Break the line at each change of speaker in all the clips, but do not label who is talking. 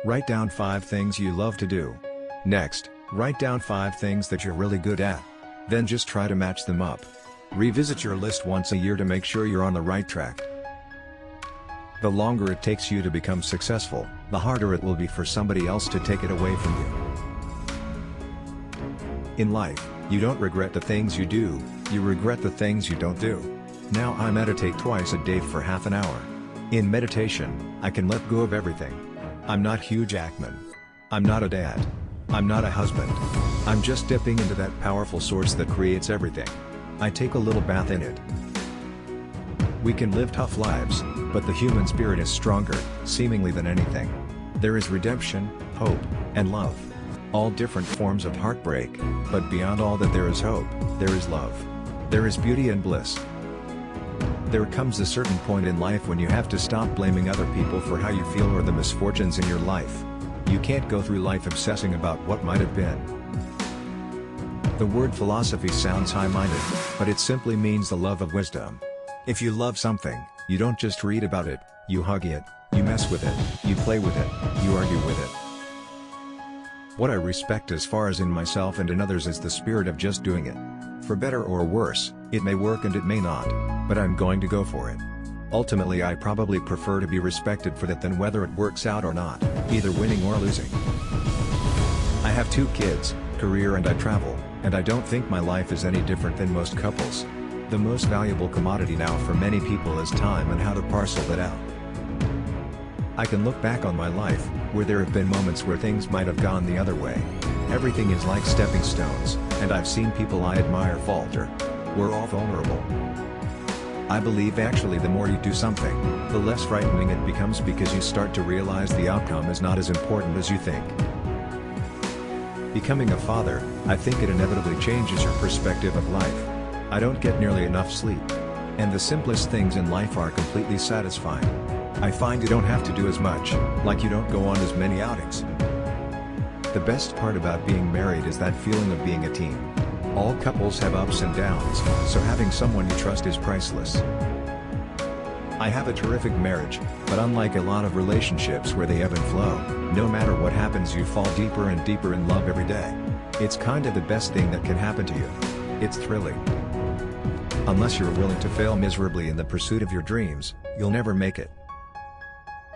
Write down 5 things you love to do. Next, write down 5 things that you're really good at. Then just try to match them up. Revisit your list once a year to make sure you're on the right track. The longer it takes you to become successful, the harder it will be for somebody else to take it away from you. In life, you don't regret the things you do, you regret the things you don't do. Now I meditate twice a day for half an hour. In meditation, I can let go of everything. I'm not Hugh Jackman. I'm not a dad. I'm not a husband. I'm just dipping into that powerful source that creates everything. I take a little bath in it. We can live tough lives, but the human spirit is stronger, seemingly than anything. There is redemption, hope, and love. All different forms of heartbreak, but beyond all that there is hope, there is love. There is beauty and bliss. There comes a certain point in life when you have to stop blaming other people for how you feel or the misfortunes in your life. You can't go through life obsessing about what might have been. The word philosophy sounds high-minded, but it simply means the love of wisdom. If you love something, you don't just read about it, you hug it, you mess with it, you play with it, you argue with it. What I respect as far as in myself and in others is the spirit of just doing it. For better or worse, it may work and it may not, but I'm going to go for it. Ultimately, I probably prefer to be respected for that than whether it works out or not, either winning or losing. I have 2 kids, career, and I travel, and I don't think my life is any different than most couples. The most valuable commodity now for many people is time and how to parcel that out. I can look back on my life, where there have been moments where things might have gone the other way. Everything is like stepping stones, and I've seen people I admire falter. We're all vulnerable. I believe actually the more you do something, the less frightening it becomes because you start to realize the outcome is not as important as you think. Becoming a father, I think it inevitably changes your perspective of life. I don't get nearly enough sleep. And the simplest things in life are completely satisfying. I find you don't have to do as much, like you don't go on as many outings. The best part about being married is that feeling of being a team. All couples have ups and downs, so having someone you trust is priceless. I have a terrific marriage, but unlike a lot of relationships where they ebb and flow, no matter what happens you fall deeper and deeper in love every day. It's kinda the best thing that can happen to you. It's thrilling. Unless you're willing to fail miserably in the pursuit of your dreams, you'll never make it.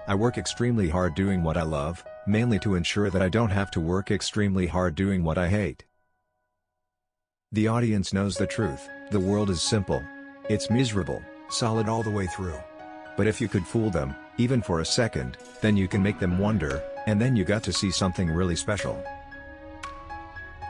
I work extremely hard doing what I love, mainly to ensure that I don't have to work extremely hard doing what I hate. The audience knows the truth, the world is simple. It's miserable, solid all the way through. But if you could fool them, even for a second, then you can make them wonder, and then you got to see something really special.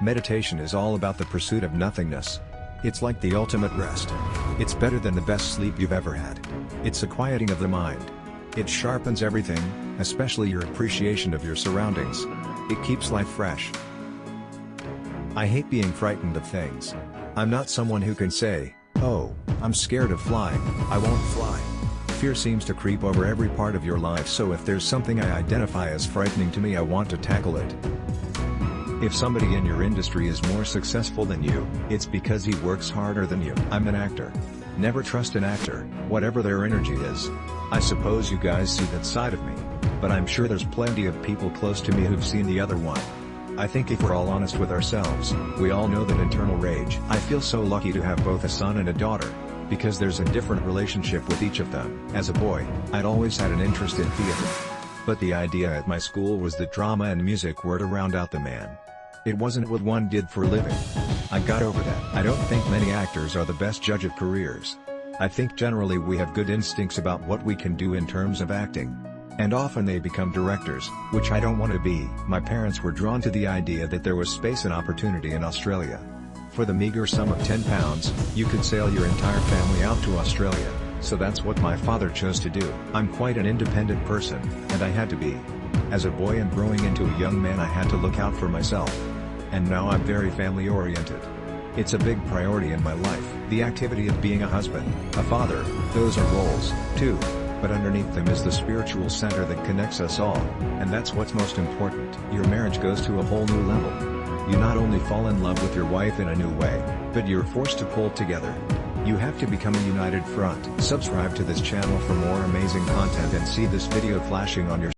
Meditation is all about the pursuit of nothingness. It's like the ultimate rest. It's better than the best sleep you've ever had. It's a quieting of the mind. It sharpens everything, especially your appreciation of your surroundings. It keeps life fresh. I hate being frightened of things. I'm not someone who can say, "Oh, I'm scared of flying, I won't fly." Fear seems to creep over every part of your life, so if there's something I identify as frightening to me, I want to tackle it. If somebody in your industry is more successful than you, it's because he works harder than you. I'm an actor. Never trust an actor, whatever their energy is. I suppose you guys see that side of me, but I'm sure there's plenty of people close to me who've seen the other one. I think if we're all honest with ourselves, we all know that internal rage. I feel so lucky to have both a son and a daughter, because there's a different relationship with each of them. As a boy, I'd always had an interest in theater. But the idea at my school was that drama and music were to round out the man. It wasn't what one did for a living. I got over that. I don't think many actors are the best judge of careers. I think generally we have good instincts about what we can do in terms of acting. And often they become directors, which I don't want to be. My parents were drawn to the idea that there was space and opportunity in Australia. For the meager sum of £10, you could sail your entire family out to Australia, so that's what my father chose to do. I'm quite an independent person, and I had to be. As a boy and growing into a young man, I had to look out for myself. And now I'm very family-oriented. It's a big priority in my life. The activity of being a husband, a father, those are roles, too. But underneath them is the spiritual center that connects us all, and that's what's most important. Your marriage goes to a whole new level. You not only fall in love with your wife in a new way, but you're forced to pull together. You have to become a united front. Subscribe to this channel for more amazing content and see this video flashing on your